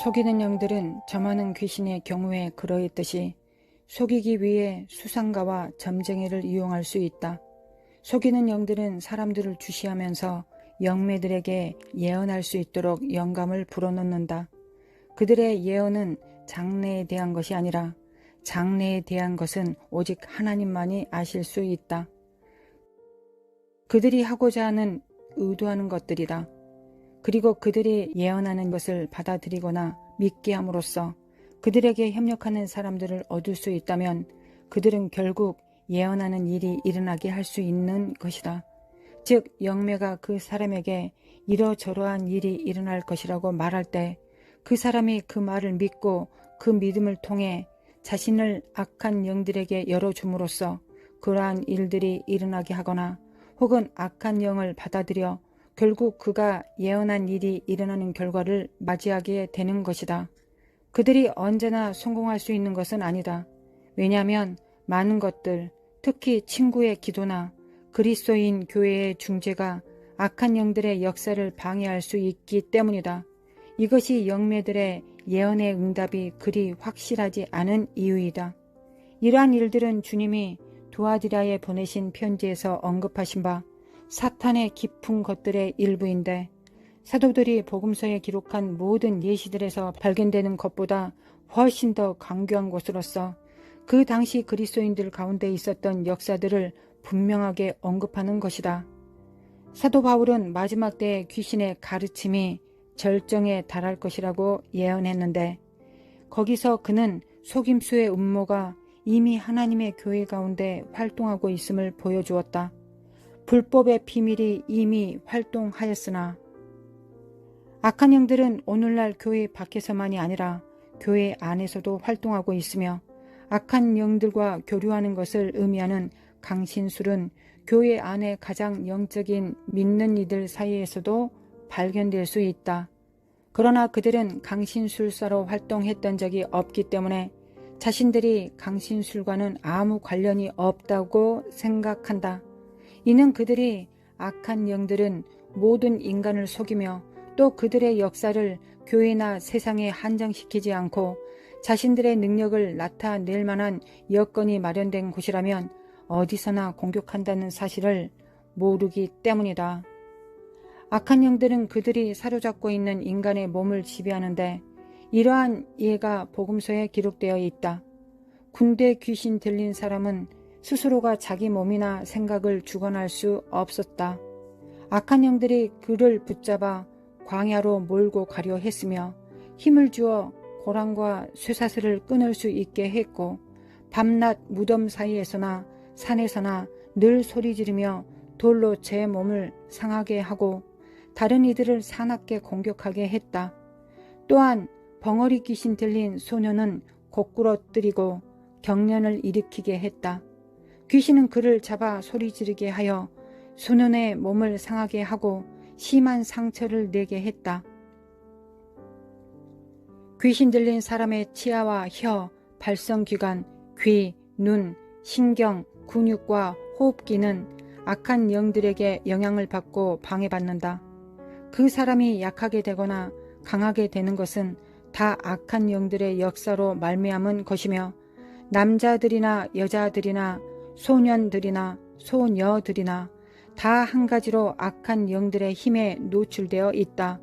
속이는 영들은 점하는 귀신의 경우에 그러했듯이 속이기 위해 수상가와 점쟁이를 이용할 수 있다. 속이는 영들은 사람들을 주시하면서 영매들에게 예언할 수 있도록 영감을 불어넣는다. 그들의 예언은 장래에 대한 것이 아니라 장래에 대한 것은 오직 하나님만이 아실 수 있다. 그들이 하고자 하는 의도하는 것들이다. 그리고 그들이 예언하는 것을 받아들이거나 믿게 함으로써 그들에게 협력하는 사람들을 얻을 수 있다면 그들은 결국 예언하는 일이 일어나게 할 수 있는 것이다. 즉 영매가 그 사람에게 이러저러한 일이 일어날 것이라고 말할 때 그 사람이 그 말을 믿고 그 믿음을 통해 자신을 악한 영들에게 열어줌으로써 그러한 일들이 일어나게 하거나 혹은 악한 영을 받아들여 결국 그가 예언한 일이 일어나는 결과를 맞이하게 되는 것이다. 그들이 언제나 성공할 수 있는 것은 아니다. 왜냐하면 많은 것들, 특히 친구의 기도나 그리스도인 교회의 중재가 악한 영들의 역사를 방해할 수 있기 때문이다. 이것이 영매들의 예언의 응답이 그리 확실하지 않은 이유이다. 이러한 일들은 주님이 두아디라에 보내신 편지에서 언급하신 바 사탄의 깊은 것들의 일부인데 사도들이 복음서에 기록한 모든 예시들에서 발견되는 것보다 훨씬 더 강교한 것으로서 그 당시 그리스도인들 가운데 있었던 역사들을 분명하게 언급하는 것이다. 사도 바울은 마지막 때의 귀신의 가르침이 절정에 달할 것이라고 예언했는데 거기서 그는 속임수의 음모가 이미 하나님의 교회 가운데 활동하고 있음을 보여주었다. 불법의 비밀이 이미 활동하였으나 악한 영들은 오늘날 교회 밖에서만이 아니라 교회 안에서도 활동하고 있으며 악한 영들과 교류하는 것을 의미하는 강신술은 교회 안에 가장 영적인 믿는 이들 사이에서도 발견될 수 있다. 그러나 그들은 강신술사로 활동했던 적이 없기 때문에 자신들이 강신술과는 아무 관련이 없다고 생각한다. 이는 그들이 악한 영들은 모든 인간을 속이며 또 그들의 역사를 교회나 세상에 한정시키지 않고 자신들의 능력을 나타낼 만한 여건이 마련된 곳이라면 어디서나 공격한다는 사실을 모르기 때문이다. 악한 영들은 그들이 사로잡고 있는 인간의 몸을 지배하는데 이러한 예가 복음서에 기록되어 있다. 군대 귀신 들린 사람은 스스로가 자기 몸이나 생각을 주관할 수 없었다. 악한 영들이 그를 붙잡아 광야로 몰고 가려 했으며 힘을 주어 고랑과 쇠사슬을 끊을 수 있게 했고 밤낮 무덤 사이에서나 산에서나 늘 소리 지르며 돌로 제 몸을 상하게 하고 다른 이들을 사납게 공격하게 했다. 또한 벙어리 귀신 들린 소년은 고꾸러뜨리고 경련을 일으키게 했다. 귀신은 그를 잡아 소리 지르게 하여 소년의 몸을 상하게 하고 심한 상처를 내게 했다. 귀신 들린 사람의 치아와 혀, 발성기관, 귀, 눈, 신경, 근육과 호흡기는 악한 영들에게 영향을 받고 방해받는다. 그 사람이 약하게 되거나 강하게 되는 것은 다 악한 영들의 역사로 말미암은 것이며 남자들이나 여자들이나 소년들이나 소녀들이나 다 한 가지로 악한 영들의 힘에 노출되어 있다.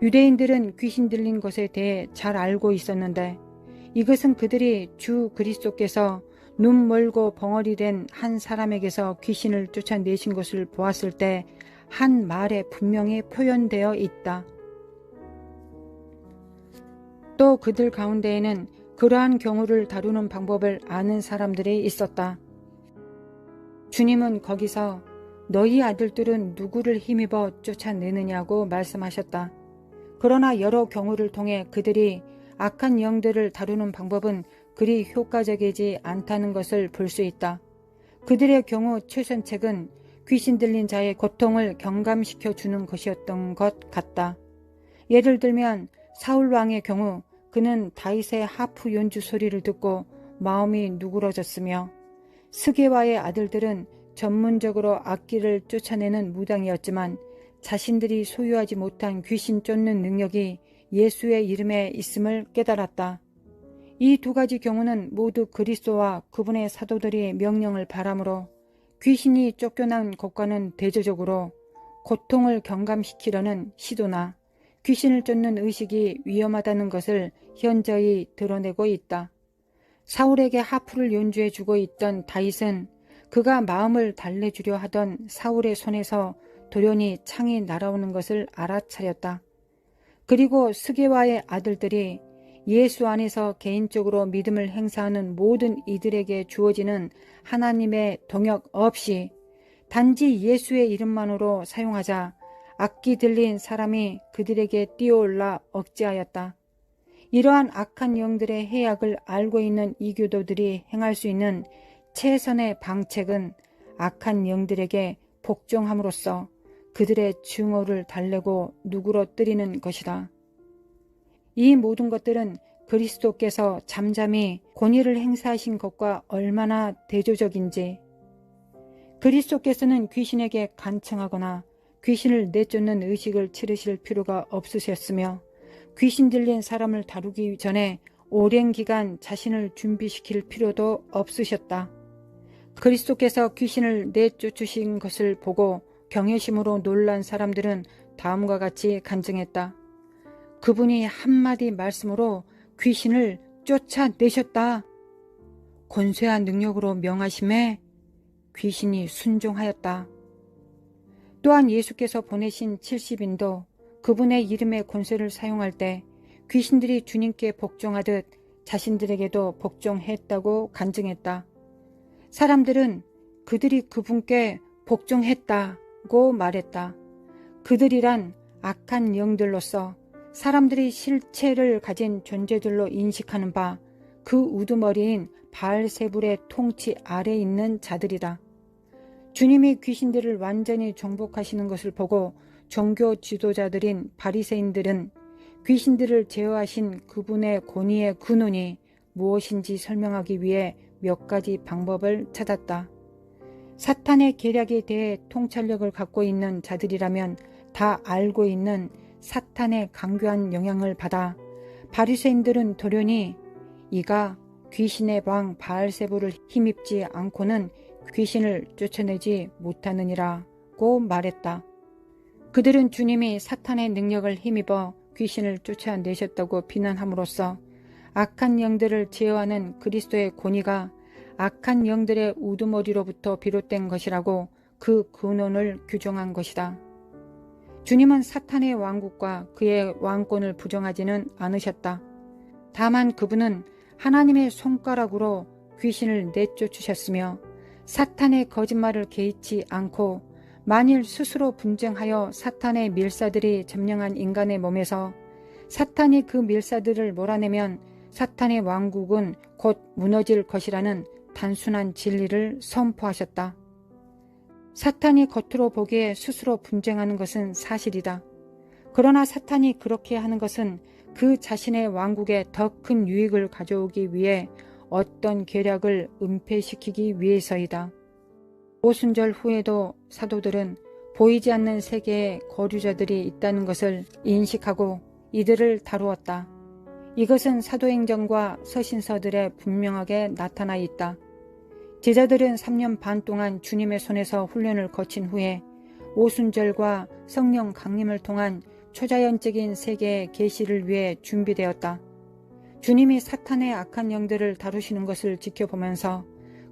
유대인들은 귀신 들린 것에 대해 잘 알고 있었는데 이것은 그들이 주 그리스도께서 눈 멀고 벙어리 된 한 사람에게서 귀신을 쫓아내신 것을 보았을 때 한 말에 분명히 표현되어 있다. 또 그들 가운데에는 그러한 경우를 다루는 방법을 아는 사람들이 있었다. 주님은 거기서 너희 아들들은 누구를 힘입어 쫓아내느냐고 말씀하셨다. 그러나 여러 경우를 통해 그들이 악한 영들을 다루는 방법은 그리 효과적이지 않다는 것을 볼 수 있다. 그들의 경우 최선책은 귀신 들린 자의 고통을 경감시켜 주는 것이었던 것 같다. 예를 들면 사울 왕의 경우 그는 다윗의 하프 연주 소리를 듣고 마음이 누그러졌으며 스게와의 아들들은 전문적으로 악기를 쫓아내는 무당이었지만 자신들이 소유하지 못한 귀신 쫓는 능력이 예수의 이름에 있음을 깨달았다. 이 두 가지 경우는 모두 그리스도와 그분의 사도들이 명령을 바람으로 귀신이 쫓겨난 것과는 대조적으로 고통을 경감시키려는 시도나 귀신을 쫓는 의식이 위험하다는 것을 현저히 드러내고 있다. 사울에게 하프를 연주해 주고 있던 다윗은 그가 마음을 달래주려 하던 사울의 손에서 돌연히 창이 날아오는 것을 알아차렸다. 그리고 스게와의 아들들이 예수 안에서 개인적으로 믿음을 행사하는 모든 이들에게 주어지는 하나님의 동역 없이 단지 예수의 이름만으로 사용하자 악기 들린 사람이 그들에게 뛰어올라 억제하였다. 이러한 악한 영들의 해악을 알고 있는 이교도들이 행할 수 있는 최선의 방책은 악한 영들에게 복종함으로써 그들의 증오를 달래고 누그러뜨리는 것이다. 이 모든 것들은 그리스도께서 잠잠히 권위를 행사하신 것과 얼마나 대조적인지, 그리스도께서는 귀신에게 간청하거나 귀신을 내쫓는 의식을 치르실 필요가 없으셨으며 귀신 들린 사람을 다루기 전에 오랜 기간 자신을 준비시킬 필요도 없으셨다. 그리스도께서 귀신을 내쫓으신 것을 보고 경외심으로 놀란 사람들은 다음과 같이 간증했다. 그분이 한마디 말씀으로 귀신을 쫓아내셨다. 권세한 능력으로 명하심에 귀신이 순종하였다. 또한 예수께서 보내신 70인도 그분의 이름의 권세를 사용할 때 귀신들이 주님께 복종하듯 자신들에게도 복종했다고 간증했다. 사람들은 그들이 그분께 복종했다고 말했다. 그들이란 악한 영들로서 사람들이 실체를 가진 존재들로 인식하는 바 그 우두머리인 바알세불의 통치 아래 있는 자들이다. 주님이 귀신들을 완전히 정복하시는 것을 보고 종교 지도자들인 바리새인들은 귀신들을 제어하신 그분의 권위의 근원이 무엇인지 설명하기 위해 몇 가지 방법을 찾았다. 사탄의 계략에 대해 통찰력을 갖고 있는 자들이라면 다 알고 있는 사탄의 강교한 영향을 받아 바리새인들은 돌연히 이가 귀신의 왕 바알세불을 힘입지 않고는 귀신을 쫓아내지 못하느니라고 말했다. 그들은 주님이 사탄의 능력을 힘입어 귀신을 쫓아내셨다고 비난함으로써 악한 영들을 제어하는 그리스도의 권위가 악한 영들의 우두머리로부터 비롯된 것이라고 그 근원을 규정한 것이다. 주님은 사탄의 왕국과 그의 왕권을 부정하지는 않으셨다. 다만 그분은 하나님의 손가락으로 귀신을 내쫓으셨으며 사탄의 거짓말을 개의치 않고 만일 스스로 분쟁하여 사탄의 밀사들이 점령한 인간의 몸에서 사탄이 그 밀사들을 몰아내면 사탄의 왕국은 곧 무너질 것이라는 단순한 진리를 선포하셨다. 사탄이 겉으로 보기에 스스로 분쟁하는 것은 사실이다. 그러나 사탄이 그렇게 하는 것은 그 자신의 왕국에 더 큰 유익을 가져오기 위해 어떤 계략을 은폐시키기 위해서이다. 오순절 후에도 사도들은 보이지 않는 세계에 거류자들이 있다는 것을 인식하고 이들을 다루었다. 이것은 사도행전과 서신서들에 분명하게 나타나 있다. 제자들은 3년 반 동안 주님의 손에서 훈련을 거친 후에 오순절과 성령 강림을 통한 초자연적인 세계의 계시를 위해 준비되었다. 주님이 사탄의 악한 영들을 다루시는 것을 지켜보면서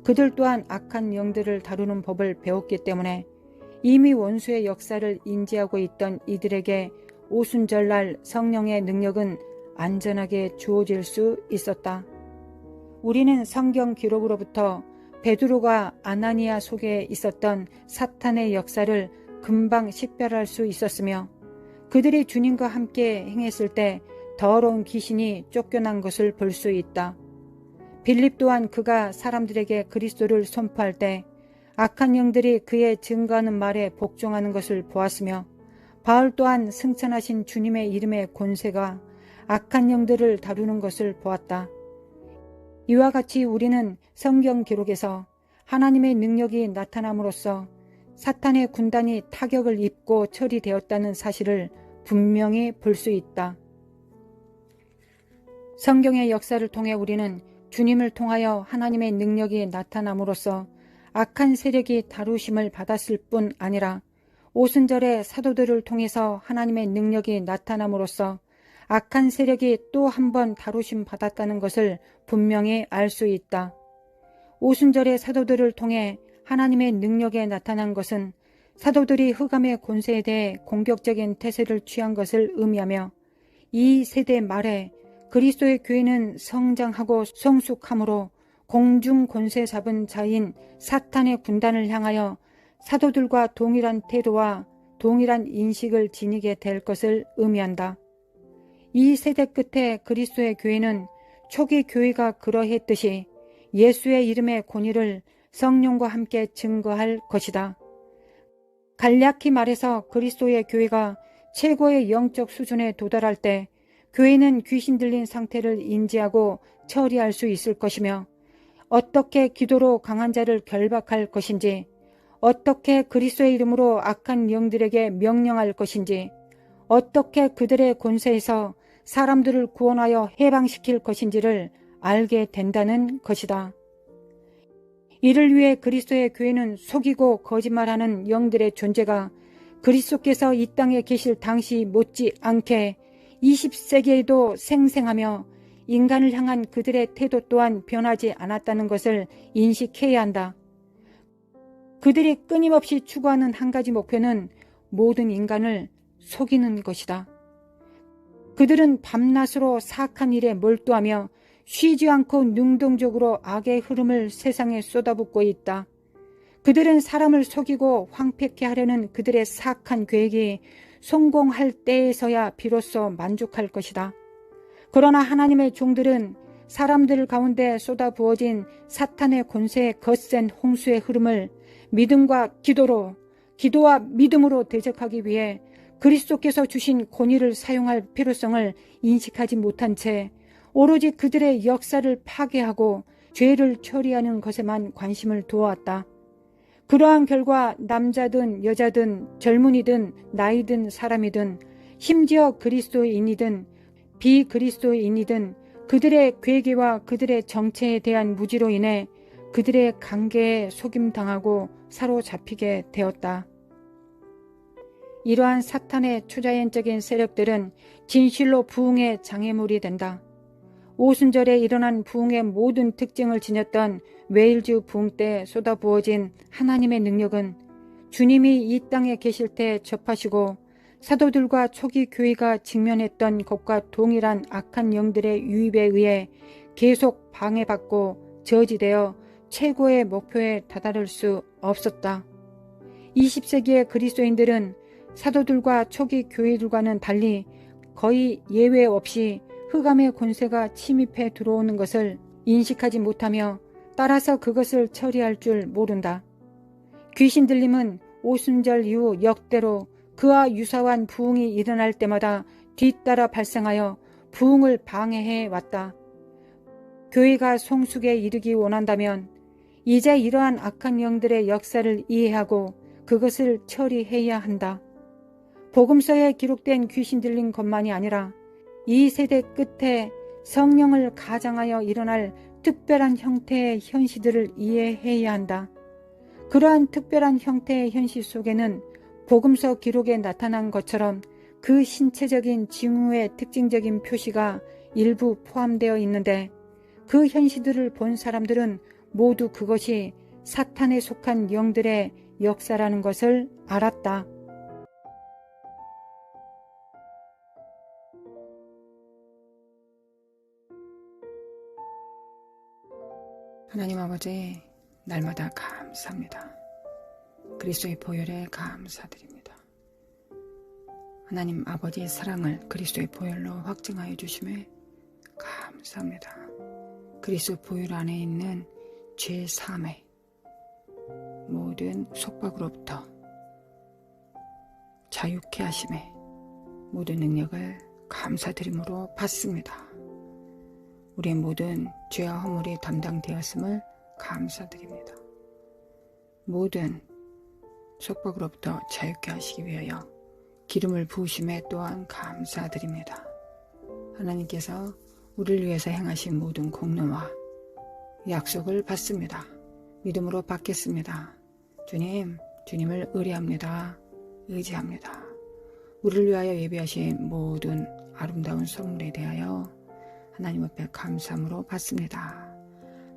그들 또한 악한 영들을 다루는 법을 배웠기 때문에 이미 원수의 역사를 인지하고 있던 이들에게 오순절날 성령의 능력은 안전하게 주어질 수 있었다. 우리는 성경 기록으로부터 베드로가 아나니아 속에 있었던 사탄의 역사를 금방 식별할 수 있었으며 그들이 주님과 함께 행했을 때 더러운 귀신이 쫓겨난 것을 볼 수 있다. 빌립 또한 그가 사람들에게 그리스도를 선포할 때 악한 영들이 그의 증거하는 말에 복종하는 것을 보았으며 바울 또한 승천하신 주님의 이름의 권세가 악한 영들을 다루는 것을 보았다. 이와 같이 우리는 성경 기록에서 하나님의 능력이 나타남으로써 사탄의 군단이 타격을 입고 처리되었다는 사실을 분명히 볼 수 있다. 성경의 역사를 통해 우리는 주님을 통하여 하나님의 능력이 나타남으로써 악한 세력이 다루심을 받았을 뿐 아니라 오순절의 사도들을 통해서 하나님의 능력이 나타남으로써 악한 세력이 또 한 번 다루심 받았다는 것을 분명히 알 수 있다. 오순절의 사도들을 통해 하나님의 능력에 나타난 것은 사도들이 흑암의 권세에 대해 공격적인 태세를 취한 것을 의미하며 이 세대 말에 그리스도의 교회는 성장하고 성숙함으로 공중 권세 잡은 자인 사탄의 군단을 향하여 사도들과 동일한 태도와 동일한 인식을 지니게 될 것을 의미한다. 이 세대 끝에 그리스도의 교회는 초기 교회가 그러했듯이 예수의 이름의 권위를 성령과 함께 증거할 것이다. 간략히 말해서 그리스도의 교회가 최고의 영적 수준에 도달할 때 교회는 귀신 들린 상태를 인지하고 처리할 수 있을 것이며 어떻게 기도로 강한 자를 결박할 것인지, 어떻게 그리스도의 이름으로 악한 영들에게 명령할 것인지, 어떻게 그들의 권세에서 사람들을 구원하여 해방시킬 것인지를 알게 된다는 것이다. 이를 위해 그리스도의 교회는 속이고 거짓말하는 영들의 존재가 그리스도께서 이 땅에 계실 당시 못지않게 20세기에도 생생하며 인간을 향한 그들의 태도 또한 변하지 않았다는 것을 인식해야 한다. 그들이 끊임없이 추구하는 한 가지 목표는 모든 인간을 속이는 것이다. 그들은 밤낮으로 사악한 일에 몰두하며 쉬지 않고 능동적으로 악의 흐름을 세상에 쏟아붓고 있다. 그들은 사람을 속이고 황폐케 하려는 그들의 사악한 계획이 성공할 때에서야 비로소 만족할 것이다. 그러나 하나님의 종들은 사람들 가운데 쏟아부어진 사탄의 권세의 거센 홍수의 흐름을 믿음과 기도와 믿음으로 대적하기 위해 그리스도께서 주신 권위를 사용할 필요성을 인식하지 못한 채 오로지 그들의 역사를 파괴하고 죄를 처리하는 것에만 관심을 두어왔다. 그러한 결과 남자든 여자든 젊은이든 나이든 사람이든 심지어 그리스도인이든 비그리스도인이든 그들의 괴계와 그들의 정체에 대한 무지로 인해 그들의 관계에 속임당하고 사로잡히게 되었다. 이러한 사탄의 초자연적인 세력들은 진실로 부흥의 장애물이 된다. 오순절에 일어난 부흥의 모든 특징을 지녔던 웨일즈 부흥 때 쏟아부어진 하나님의 능력은 주님이 이 땅에 계실 때 접하시고 사도들과 초기 교회가 직면했던 것과 동일한 악한 영들의 유입에 의해 계속 방해받고 저지되어 최고의 목표에 다다를 수 없었다. 20세기의 그리스도인들은 사도들과 초기 교회들과는 달리 거의 예외 없이 흑암의 권세가 침입해 들어오는 것을 인식하지 못하며 따라서 그것을 처리할 줄 모른다. 귀신 들림은 오순절 이후 역대로 그와 유사한 부흥이 일어날 때마다 뒤따라 발생하여 부흥을 방해해 왔다. 교회가 성숙에 이르기 원한다면 이제 이러한 악한 영들의 역사를 이해하고 그것을 처리해야 한다. 복음서에 기록된 귀신 들린 것만이 아니라 이 세대 끝에 성령을 가장하여 일어날 특별한 형태의 현시들을 이해해야 한다. 그러한 특별한 형태의 현시 속에는 복음서 기록에 나타난 것처럼 그 신체적인 징후의 특징적인 표시가 일부 포함되어 있는데 그 현시들을 본 사람들은 모두 그것이 사탄에 속한 영들의 역사라는 것을 알았다. 하나님 아버지, 날마다 감사합니다. 그리스도의 보혈에 감사드립니다. 하나님 아버지의 사랑을 그리스도의 보혈로 확증하여 주심에 감사합니다. 그리스도 보혈 안에 있는 죄 사함의 모든 속박으로부터 자유케 하심에 모든 능력을 감사드림으로 받습니다. 우리의 모든 죄와 허물이 담당되었음을 감사드립니다. 모든 속박으로부터 자유케 하시기 위하여 기름을 부으심에 또한 감사드립니다. 하나님께서 우리를 위해서 행하신 모든 공로와 약속을 받습니다. 믿음으로 받겠습니다. 주님을 의뢰합니다. 의지합니다. 우리를 위하여 예비하신 모든 아름다운 선물에 대하여 하나님 앞에 감사함으로 받습니다.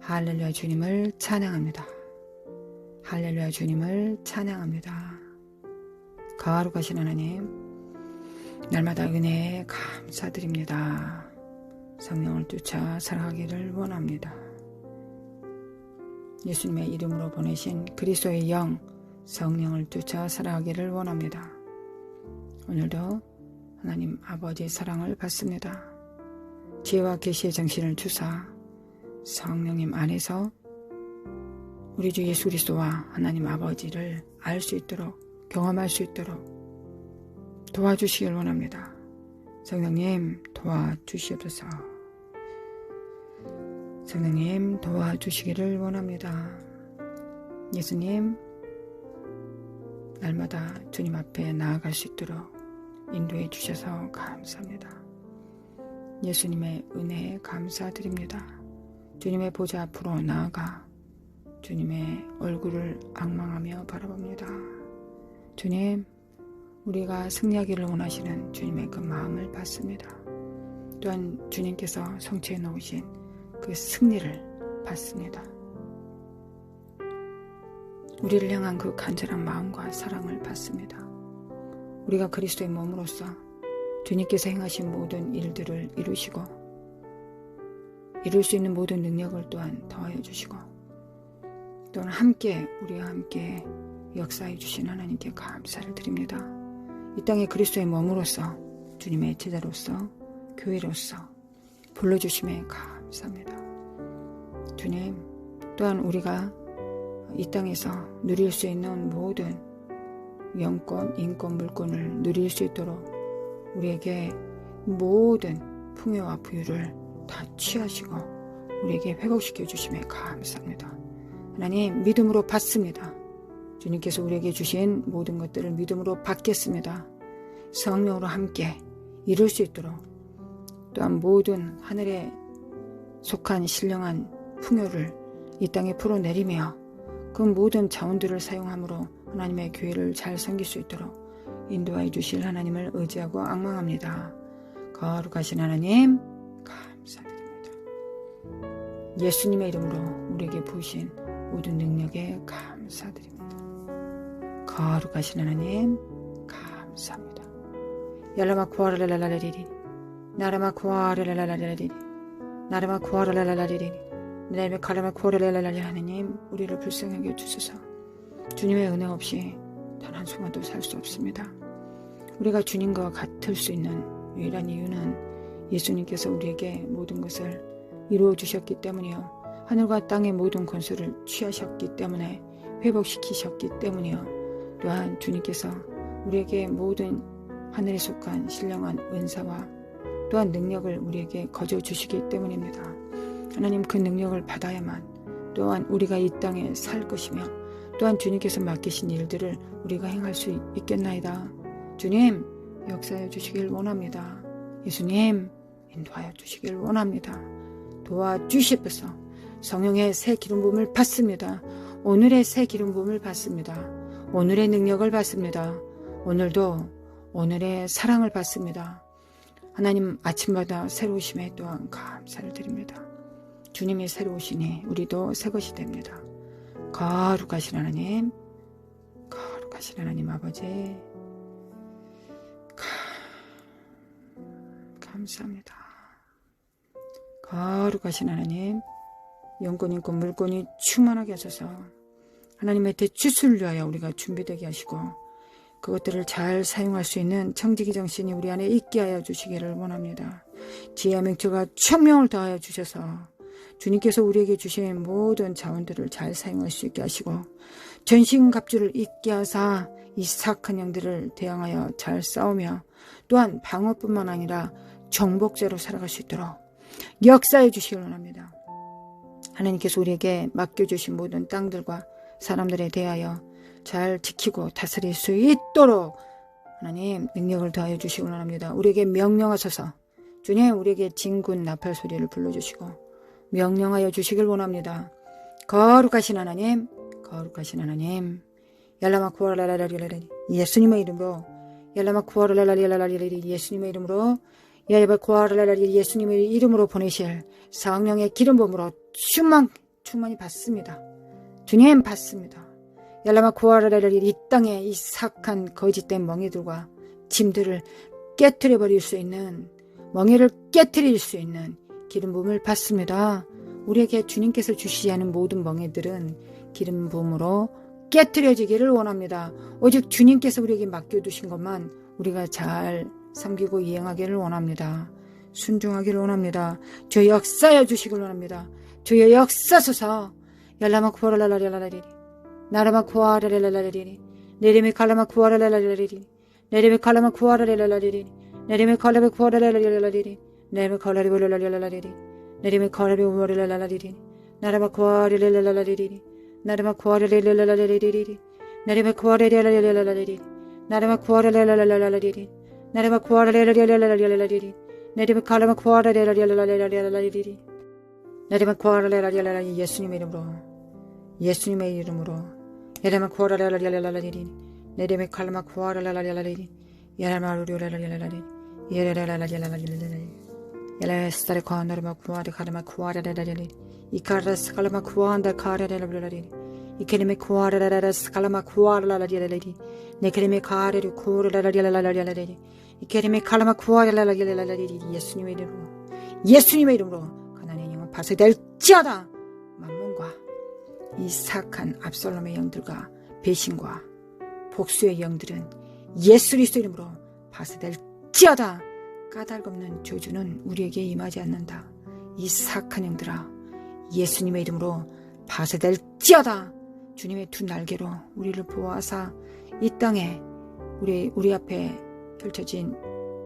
할렐루야, 주님을 찬양합니다. 할렐루야, 주님을 찬양합니다. 거룩하신 하나님, 날마다 은혜에 감사드립니다. 성령을 쫓아 살아가기를 원합니다. 예수님의 이름으로 보내신 그리스도의 영, 성령을 쫓아 살아가기를 원합니다. 오늘도 하나님 아버지의 사랑을 받습니다. 지혜와 계시의 정신을 주사 성령님 안에서 우리 주 예수 그리스도와 하나님 아버지를 알 수 있도록, 경험할 수 있도록 도와주시길 원합니다. 성령님 도와주시옵소서. 성령님 도와주시기를 원합니다. 예수님, 날마다 주님 앞에 나아갈 수 있도록 인도해 주셔서 감사합니다. 예수님의 은혜에 감사드립니다. 주님의 보좌 앞으로 나아가 주님의 얼굴을 앙망하며 바라봅니다. 주님, 우리가 승리하기를 원하시는 주님의 그 마음을 받습니다. 또한 주님께서 성취해 놓으신 그 승리를 받습니다. 우리를 향한 그 간절한 마음과 사랑을 받습니다. 우리가 그리스도의 몸으로서 주님께서 행하신 모든 일들을 이루시고 이룰 수 있는 모든 능력을 또한 더하여 주시고 또한 함께 우리와 함께 역사해 주신 하나님께 감사를 드립니다. 이 땅에 그리스도의 몸으로서 주님의 제자로서 교회로서 불러주심에 감사합니다. 주님, 또한 우리가 이 땅에서 누릴 수 있는 모든 영권, 인권, 물권을 누릴 수 있도록 우리에게 모든 풍요와 부유를 다 취하시고 우리에게 회복시켜 주심에 감사합니다. 하나님, 믿음으로 받습니다. 주님께서 우리에게 주신 모든 것들을 믿음으로 받겠습니다. 성령으로 함께 이룰 수 있도록 또한 모든 하늘에 속한 신령한 풍요를 이 땅에 풀어내리며 그 모든 자원들을 사용함으로 하나님의 교회를 잘 섬길 수 있도록 인도하여 주실 하나님을 의지하고 앙망합니다. 거룩하신 하나님 감사드립니다. 예수님의 이름으로 우리에게 부으신 모든 능력에 감사드립니다. 거룩하신 하나님 감사합니다. yarlama kuaralalalalariri narama kuaralalalalariri narama kuaralalalalariri 내 가라마 쿠아라랄랄랄 하나님, 우리를 불쌍하게 주소서. 주님의 은혜 없이 단 한순간도 살 수 없습니다. 우리가 주님과 같을 수 있는 유일한 이유는 예수님께서 우리에게 모든 것을 이루어 주셨기 때문이요, 하늘과 땅의 모든 권세를 취하셨기 때문에, 회복시키셨기 때문이요, 또한 주님께서 우리에게 모든 하늘에 속한 신령한 은사와 또한 능력을 우리에게 거저 주시기 때문입니다. 하나님, 그 능력을 받아야만 또한 우리가 이 땅에 살 것이며 또한 주님께서 맡기신 일들을 우리가 행할 수 있겠나이다. 주님, 역사해 주시길 원합니다. 예수님, 인도하여 주시길 원합니다. 도와주시옵소서. 성령의 새 기름 부음을 받습니다. 오늘의 새 기름 부음을 받습니다. 오늘의 능력을 받습니다. 오늘도 오늘의 사랑을 받습니다. 하나님, 아침마다 새로우심에 또한 감사를 드립니다. 주님이 새로우시니 우리도 새것이 됩니다. 거룩하신 하나님, 거룩하신 하나님 아버지, 감사합니다. 거룩하신 하나님, 영권, 인권, 물권이 충만하게 하셔서 하나님의 대추수를 위하여 우리가 준비되게 하시고 그것들을 잘 사용할 수 있는 청지기 정신이 우리 안에 있게 하여 주시기를 원합니다. 지혜와 명철과 청명을 더하여 주셔서 주님께서 우리에게 주신 모든 자원들을 잘 사용할 수 있게 하시고 전신갑주를 입게 하사 이 사악한 영들을 대항하여 잘 싸우며 또한 방어뿐만 아니라 정복자로 살아갈 수 있도록 역사해 주시길 원합니다. 하나님께서 우리에게 맡겨주신 모든 땅들과 사람들에 대하여 잘 지키고 다스릴 수 있도록 하나님 능력을 더하여 주시길 원합니다. 우리에게 명령하소서. 주님 우리에게 진군 나팔 소리를 불러주시고 명령하여 주시길 원합니다. 거룩하신 하나님, 거룩하신 하나님, 얄라마쿠아라라라라라라 예수님의 이름으로, 얄라마쿠아라라라라라라 예수님의 이름으로, 얄라마쿠아라라라라 예수님의 이름으로 보내실 성령의 기름 부음으로 충만히 받습니다. 주님 받습니다. 얄라마쿠아라라라라 이 땅에 이 사악한 거짓된 멍에들과 짐들을 깨트려 버릴 수 있는, 멍에를 깨트릴 수 있는 기름 부음을 받습니다. 우리에게 주님께서 주시지 않은 모든 멍에들은 기름 부음으로 깨트려지기를 원합니다. 오직 주님께서 우리에게 맡겨두신 것만 우리가 잘 섬기고 이행하기를 원합니다. 순종하기를 원합니다. 주여 역사하여 주시길 원합니다. 주여 역사소서. 얄라마쿠아라라라라라리 나라마쿠아라라라라리 내림이 칼라마쿠아라라라라리 내림이 칼라마쿠아라라라라리 내림이 칼라마쿠아라라라라리 내림이 칼라리볼라라라라리 내림이 칼라리볼라라라리 나라마쿠아라라라라리 나라마쿠아라라라라리 나라마쿠아라라라라리 나라마쿠아라라라라리 나라마쿠아라라라라리 내림이 칼라마쿠아라라라라리 나라마쿠아라라라라리 예수님의 이름으로, 예수님의 이름으로 야라마쿠아라라라라라리 내림이 칼라마쿠아라라라라리 야라마루라라라라리 야라라라라라라리 야라스타레쿠아 나라마쿠아데 칼라마쿠아라라라리 이카라스 칼라마쿠아한다 카라라라라리 이케리메 쿠아라라라스 칼라마쿠아라라라라리 네케리메 카레루 쿠라라라라라라리 이케리메 칼라마쿠아라라라라리 예수님의 이름으로, 예수님의 이름으로 가난의 영은 파쇄될지어다. 만몬과 이 사악한 압살롬의 영들과 배신과 복수의 영들은 예수 그리스도 이름으로 파쇄될지어다. 까닭없는 저주는 우리에게 임하지 않는다. 이 사악한 영들아 예수님의 이름으로 파쇄될지어다. 주님의 두 날개로 우리를 보호하사 이 땅에 우리 앞에 펼쳐진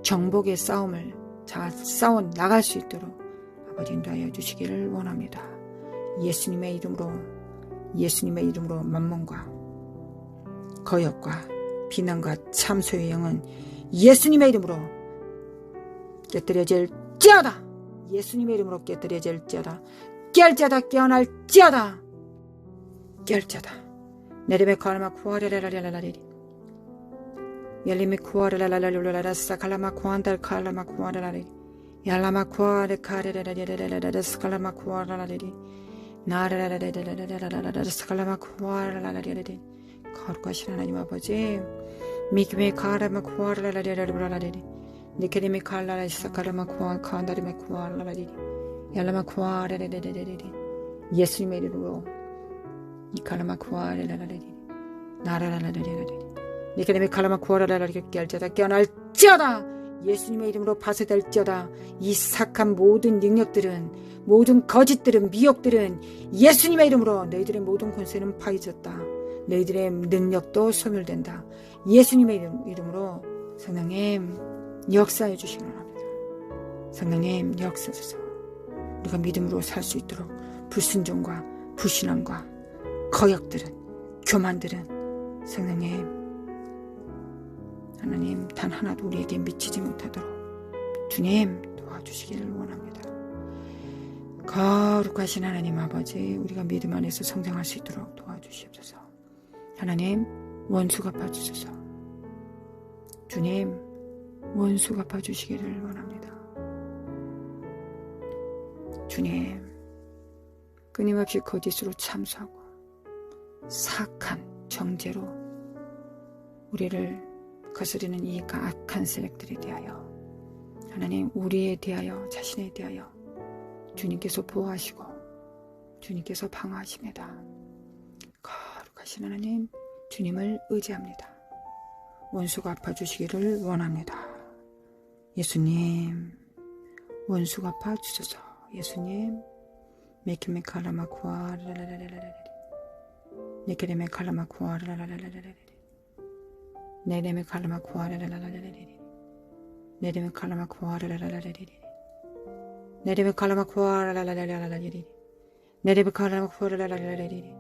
정복의 싸움을 잘 싸워 나갈 수 있도록 아버지 인도하여 주시기를 원합니다. 예수님의 이름으로, 예수님의 이름으로 만몬과 거역과 비난과 참소의 영은 예수님의 이름으로 깨뜨려질지어다. 예수님의 이름으로 깨뜨려질지어다. 깰지어다. 깨어날지어다. 깰지어다. 내림의 칼라마 쿠아라라라라라리 열림의 쿠아라라라라라라라사 칼라마 쿠안달 칼라마 쿠아라라리 yarlama kuare karerererererere skalama kuaralaleri 나라라라라라라라라라 스칼라마 쿠아라라라라라리 거룩하신 하나님 아버지 미기메 카라마 쿠아라라라라라라리 니케리메 칼라라 스칼라마 쿠아 칸다리메 쿠아라라리 yarlama 쿠아레레레레레리 예수님의 이름으로 이 칼라마 쿠아라라라라리 나라라라라라라리 니케리메 칼라마 쿠아라라라리 깨알자다 깨어날지어다 예수님의 이름으로 파쇄될지어다. 이 사악한 모든 능력들은, 모든 거짓들은, 미혹들은 예수님의 이름으로 너희들의 모든 권세는 파해졌다. 너희들의 능력도 소멸된다. 예수님의 이름으로 성령님 역사해 주시기 바랍니다. 성령님 역사하소서. 우리가 믿음으로 살 수 있도록 불순종과 불신앙과 거역들은, 교만들은 성령님 하나님 단 하나도 우리에게 미치지 못하도록 주님 도와주시기를 원합니다. 거룩하신 하나님 아버지 우리가 믿음 안에서 성장할 수 있도록 도와주시옵소서. 하나님 원수 갚아주소서. 주님 원수 갚아주시기를 원합니다. 주님 끊임없이 거짓으로 참수하고 사악한 정죄로 우리를 거스리는 이 악한 세력들에 대하여 하나님 우리에 대하여 자신에 대하여 주님께서 보호하시고 주님께서 방어하십니다. 거룩하신 하나님 주님을 의지합니다. 원수가 아파주시기를 원합니다. 예수님 원수가 아파주셔서 예수님 메키메 칼라마 쿠아라라라라라라리 네케레메 칼라마 쿠아라라라라라라리 네레메 칼라마 쿠아라라라라라리 네레메 칼라마 쿠아라라라라리 네레메 칼라마 쿠아라라라라라리 네레메 칼라마 쿠아라라라라리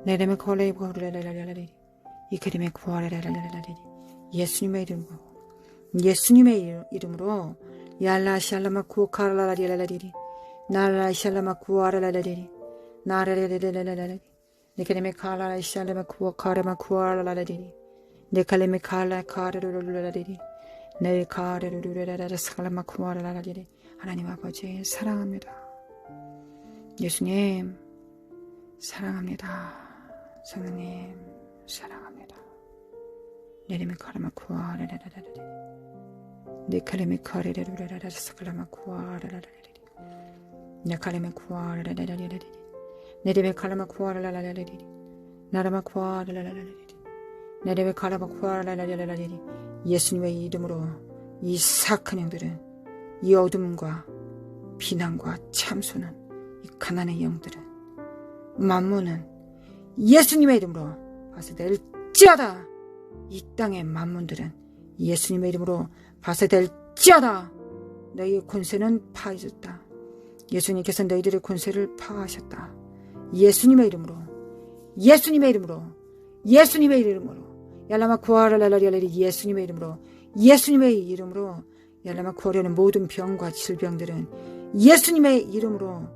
네레메 칼라마 쿠아라라라라리 이케레메 쿠아라라라라리 예수님의 이름으로 얄라 샬라마 쿠카라라리라리리 나라 샬라마 쿠아라라리리 나라레레레레레레 니카레메 칼라 샬라마 쿠아카라마 쿠아라라리리 니칼레메 칼라 카르르르라리리 네 카르르르라라 살라마 쿠아라라리리 하나님 아버지 사랑합니다. 예수님 사랑합니다. 성령님 사랑합니다. 네레메 카라마 쿠아라라라리리 네칼레메 카르르르라라 살라마 쿠아라라리리 네칼레메 쿠아라라라리리 네레메 칼라마 쿠아라라라리리 나라마 쿠아라라라리리 네레메 칼라마 쿠아라라라리리 예수님의 이름으로 이 사악한 영들은 이 어둠과 비난과 참소는 이 가난의 영들은 만문은 예수님의 이름으로 파쇄될지어다. 이 땅의 만문들은 예수님의 이름으로 파쇄될지어다. 너희의 권세는 파해졌다. 예수님께서 너희들의 권세를 파하셨다. 예수님의 이름으로 예수님의 이름으로 예수님의 이름으로 얄라마 구하라라라리 예수님의 이름으로 예수님의 이름으로 얄라마 구하려는 모든 병과 질병들은 예수님의 이름으로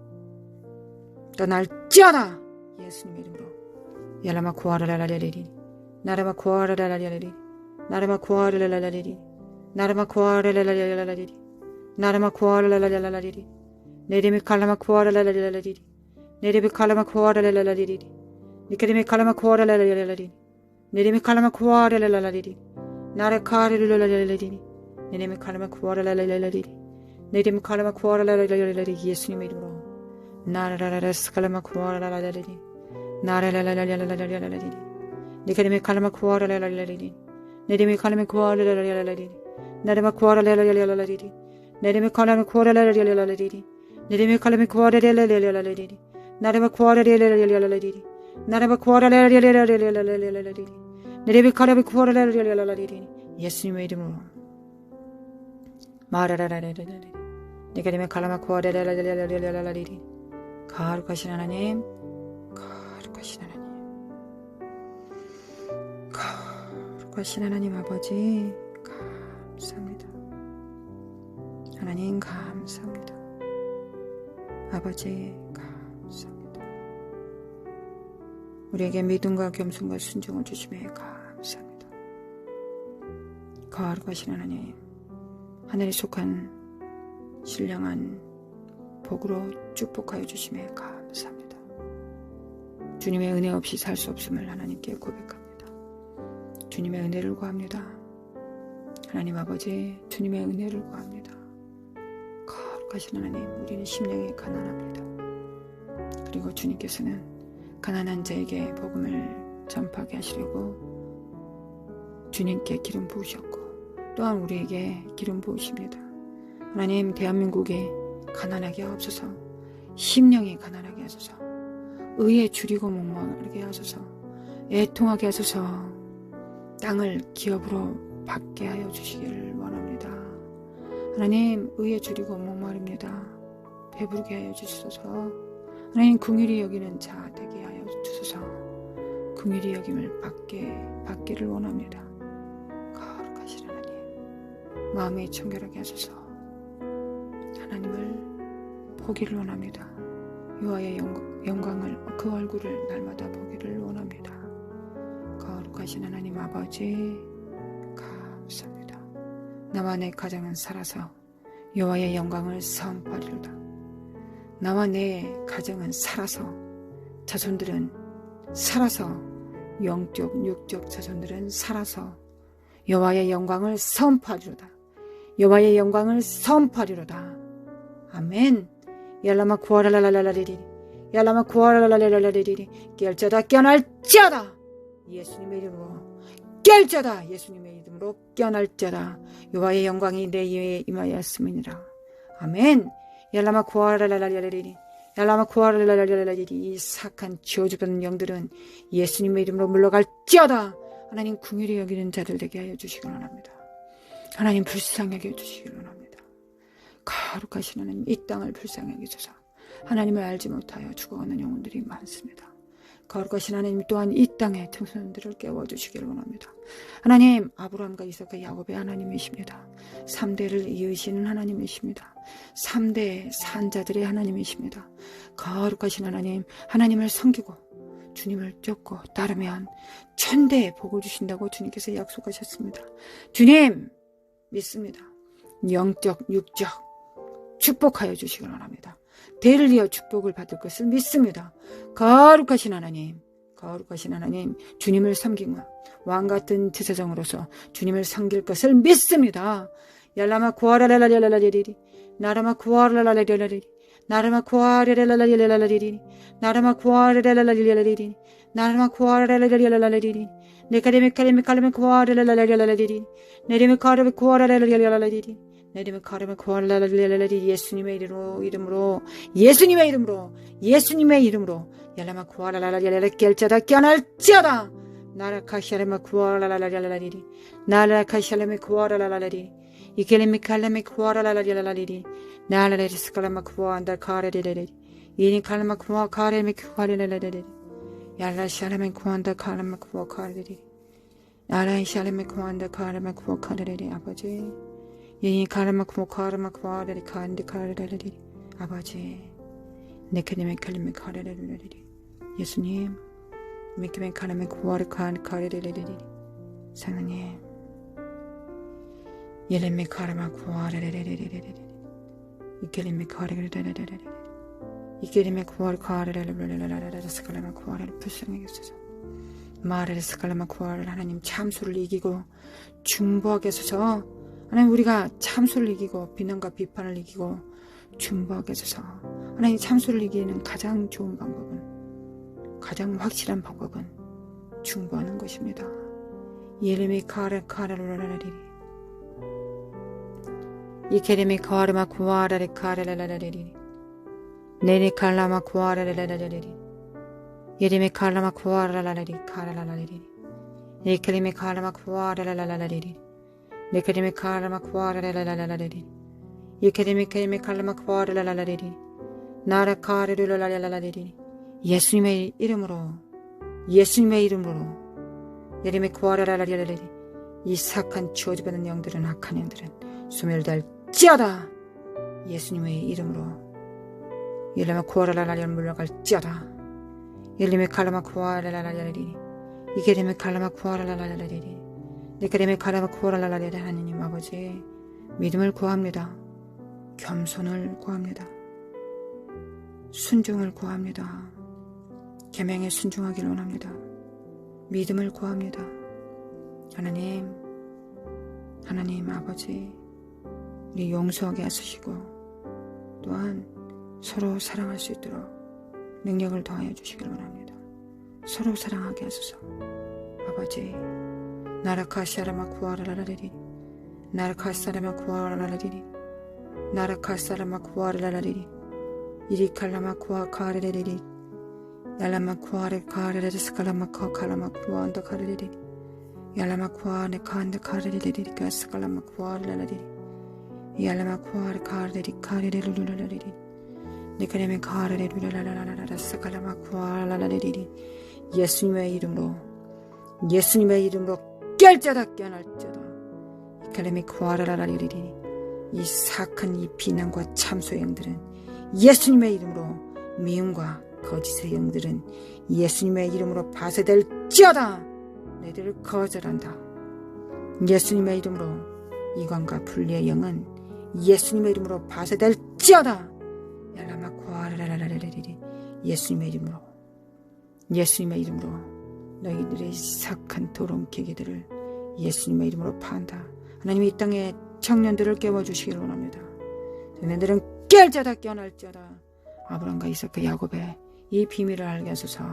떠날지어다. 예수님의 이름으로 얄라마 구하라라라리 나라마 구하라라라리 나라마 구하라라라리 나라마 구하라라라리 나라마 구하라라라리 네레미 칼라마 구하라라라리 네레미 칼라마 구하라라라리 니케레미 칼라마 구하라라라리 네레미 칼라마 구하라라라리 나라 카르르라라리 네레미 칼라마 구하라라라리 네레미 칼라마 구하라라라리 예수님의 이름으로 나라라라 스칼라마 구하라라라리 나라라라라라라라리 니케레미 칼라마 구하라라라리 네레미 칼라마 구하라라라리 나라마 구하라라라리 네레미 칼라마 구하라라라리 네레미 칼라마 구하라라라리 나라마 구하라라라리 나라마 구하라라라라라라리 네레비 카라비 구하라라라라라리 예수님의 이름으로 마라라라라라리 네게레미 칼라마 구하라라라라라리 거룩하신 하나님 거룩하신 하나님 거룩하신 하나님 아버지 감사합니다. 하나님 감사합니다. 아버지 감사합니다. 우리에게 믿음과 겸손과 순종을 주심에 감사합니다. 거룩하신 하나님 하늘에 속한 신령한 복으로 축복하여 주심에 감사합니다. 주님의 은혜 없이 살 수 없음을 하나님께 고백합니다. 주님의 은혜를 구합니다. 하나님 아버지 주님의 은혜를 구합니다. 거룩하신 하나님 우리는 심령이 가난합니다. 그리고 주님께서는 가난한 자에게 복음을 전파하게 하시려고 주님께 기름 부으셨고 또한 우리에게 기름 부으십니다. 하나님 대한민국에 가난하게 하옵소서. 심령이 가난하게 하소서. 의에 줄이고 목마르게 하소서. 애통하게 하소서. 땅을 기업으로 받게 하여 주시기를 원합니다. 하나님 의에 줄이고 목마릅니다. 배부르게 하여 주소서. 하나님 긍휼히 여기는 자 되게 하여 주소서. 긍휼히 여김을 받기를 원합니다. 거룩하신 하나님 마음이 청결하게 하소서. 하나님을 보기를 원합니다. 여호와의 영광을 그 얼굴을 날마다 보기를 원합니다. 거룩하신 하나님 아버지 감사합니다. 나와 내 가정은 살아서 여호와의 영광을 선포하리로다. 나와 내 가정은 살아서 자손들은 살아서 영적 육적 자손들은 살아서 여호와의 영광을 선포하리로다. 여호와의 영광을 선포하리로다. 아멘. 얄라마 구하라라라라리리 얄라마 구하라라라라리리 깰자다 깨어날자다 예수님의 이름으로 깰자다 예수님의 이름으로 깨어날자다 여호와의 영광이 내 위에 임하였음이니라. 아멘. 얄라마 구하라라라라리리 얄라마 구하라라라라리리 이 사악한 저주받은 영들은 예수님의 이름으로 물러갈지어다. 하나님 긍휼히 여기는 자들 되게 하여 주시기 원합니다. 하나님 불쌍히 여겨 주시기 원합니다. 거룩하신 하나님 이 땅을 불쌍히 여기소서. 하나님을 알지 못하여 죽어가는 영혼들이 많습니다. 거룩하신 하나님 또한 이 땅의 청소년들을 깨워주시기를 원합니다. 하나님, 아브라함과 이삭과 야곱의 하나님이십니다. 3대를 이으시는 하나님이십니다. 3대 산자들의 하나님이십니다. 거룩하신 하나님, 하나님을 섬기고 주님을 쫓고 따르면 천대의 복을 주신다고 주님께서 약속하셨습니다. 주님 믿습니다. 영적, 육적 축복하여 주시기 원합니다. 대를 이어 축복을 받을 것을 믿습니다. 거룩하신 하나님, 주님을 섬기며 왕같은 제사장으로서 주님을 섬길 것을 믿습니다. yarlama kuaralalalalalaliri narama kuaralalalalalaliri narama kuaralalalalalaliri narama kuaralalalalalaliri narama kuaralalalalalaliri nekareme kareme kareme kuaralalalalalaliri 내리면 가르며 구하라라라라라라리리 내리면 가르며 구하라라라라라리 예수님의 이름으로 yarlama kuaralalalalalaliri 깰자다 깨어날지어다 나라카샤레마 구하라라라라라리리 나라카샤레메 구하라라라라리 이케레메 칼레메 구하라라라라라리리 나라레스칼라마 구하안다 카레레레리 이니 칼라마 구하 카레메 구하레레레리 yar라샤레메 구한다 카라마 구하 카레레리 야라샤레메 구한다 카라마 구하 카레레리 아버지 이니 카라마 구하 카라마 구하레리 카안디 카레레리 아버지 네케네메 칼레메 카레레레리 예수님 미키멘 카라메 구하르 카레레레리 사랑님 예레메 카라마 구하레레레레레레레 이케레메 카레레레레레레 이케레메 구하르 카레레레레레레레 스칼라마 구하르를 불쌍하게 하소서 마레레 스칼라마 구하르 하나님 참수를 이기고 중보하게 하소서 하나님 우리가 참수를 이기고 비난과 비판을 이기고 중보하게 하소서 하나님 참수를 이기는 가장 좋은 방법은 가장 확실한 방법은 중보하는 것입니다. 예레미 카라라라라리리 이케레미 카르마 구하라레 카라라라리리 네리 칼라마 구하라라라리리 예레미 칼라마 구하라라라리 카라라라리리 이케레미 칼라마 구하라라라리리 네케레미 칼라마 구하라라라리리 이케레미 케레미 칼라마 구하라라라리리 나라 카르라라라리리 예수님의 이름으로 예레미 구하라라라리리 이 사악한 저주받는 영들은 악한 영들은 소멸될지어다 예수님의 이름으로 예레미 구하라라라리 물러갈지어다 예레미 칼라마 구하라라라리리 이게레미 칼라마 구하라라라리리 네게레미 칼라마 구하라라라리 하나님 아버지 믿음을 구합니다. 겸손을 구합니다. 순종을 구합니다. 계명에 순종하기를 원합니다. 믿음을 구합니다. 하나님 아버지 우리 용서하게 하시고 또한 서로 사랑할 수 있도록 능력을 더하여 주시길 원합니다. 서로 사랑하게 하소서. 아버지 나라카샤라마 구하라라리리 나라카사라마 구하라라리리 나라카사라마 구하라라리리 이리칼라마 구하카레레리리 yarlama kuare karere skalama kalama kuanda karere yarlama kuare kanda karere skalama kuare yarlama kuare karere lulululululul 네그레메 karere lululululul skalama kuare 예수님의 이름으로 깰자다 깨어날자다 이카레메 구하라라리리 이 사악한 이 비난과 참소의 영들은 예수님의 이름으로 미움과 거짓의 영들은 예수님의 이름으로 파쇄될지어다 너희들을 거절한다. 예수님의 이름으로 이관과 분리의 영은 예수님의 이름으로 파쇄될지어다. yarlama kuaralalalala리 예수님의 이름으로 너희들의 사악한 더러운 계기들을 예수님의 이름으로 파한다. 하나님이 이 땅의 청년들을 깨워주시기를 원합니다. 너희들은 깰자다 깨어날지어다. 아브라함과 이삭과 야곱의 이 비밀을 알게 하소서.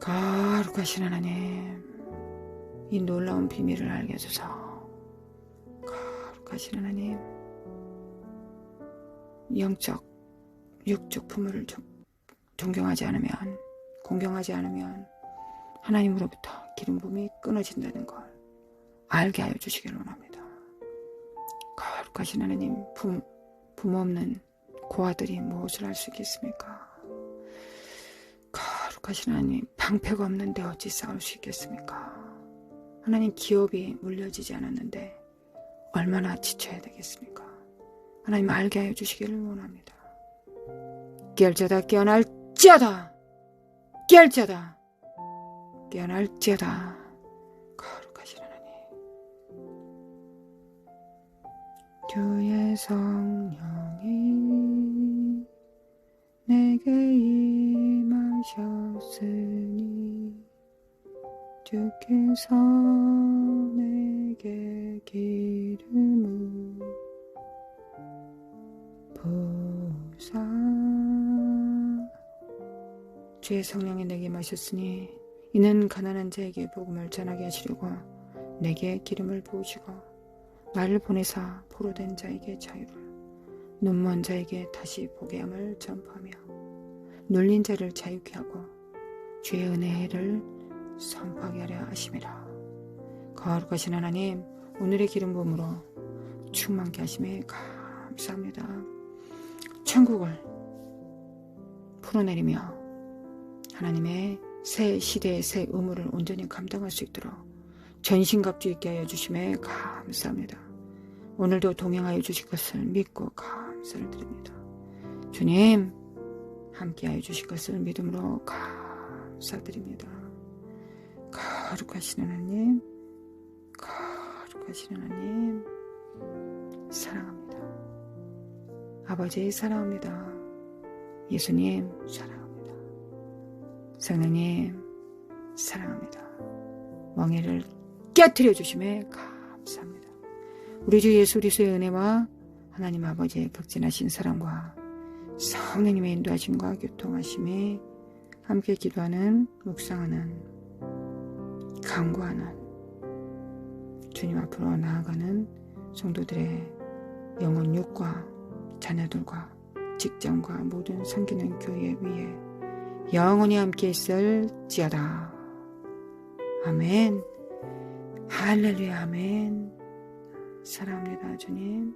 거룩하신 하나님 이 놀라운 비밀을 알게 하소서. 거룩하신 하나님 영적 육적 부모를 존경하지 않으면 공경하지 않으면 하나님으로부터 기름 부음이 끊어진다는 걸 알게 하여 주시기를 원합니다. 거룩하신 하나님 부모 없는 고아들이 무엇을 할 수 있겠습니까? 거룩하신 하나님, 방패가 없는데 어찌 싸울 수 있겠습니까? 하나님, 기업이 물려지지 않았는데 얼마나 지쳐야 되겠습니까? 하나님, 알게 하여 주시기를 원합니다. 깨어날지어다, 깨어날지어다, 깨어날지어다, 깨어날지어다. 거룩하신 하나님, 주의 성령이 내게 임하셨으니 주께서 내게 기름을 부으사. 주의 성령이 내게 임하셨으니 이는 가난한 자에게 복음을 전하게 하시려고 내게 기름을 부으시고 나를 보내사 포로된 자에게 자유를, 눈먼 자에게 다시 보게 함을 전파하며 눌린 자를 자유케 하고 주의 은혜를 선포하게 하려 하심이라. 거룩하신 하나님, 오늘의 기름 부음으로 충만케 하심에 감사합니다. 천국을 풀어내리며 하나님의 새 시대의 새 의무를 온전히 감당할 수 있도록 전신갑주 있게 하여 주심에 감사합니다. 오늘도 동행하여 주실 것을 믿고 감사를 드립니다. 주님, 함께하여 주실 것을 믿음으로 감사드립니다. 거룩하신 하나님, 거룩하신 하나님, 사랑합니다. 아버지 사랑합니다. 예수님 사랑합니다. 성령님 사랑합니다. 멍에를 깨트려 주심에 감사합니다. 우리 주 예수 그리스도의 은혜와 하나님 아버지의 극진하신 사랑과 성령님의 인도하심과 교통하심이 함께 기도하는, 묵상하는, 간구하는, 주님 앞으로 나아가는 성도들의 영혼 육과 자녀들과 직장과 모든 섬기는 교회 위에 영원히 함께 있을지어다. 아멘. 할렐루야. 아멘. 사랑합니다, 주님.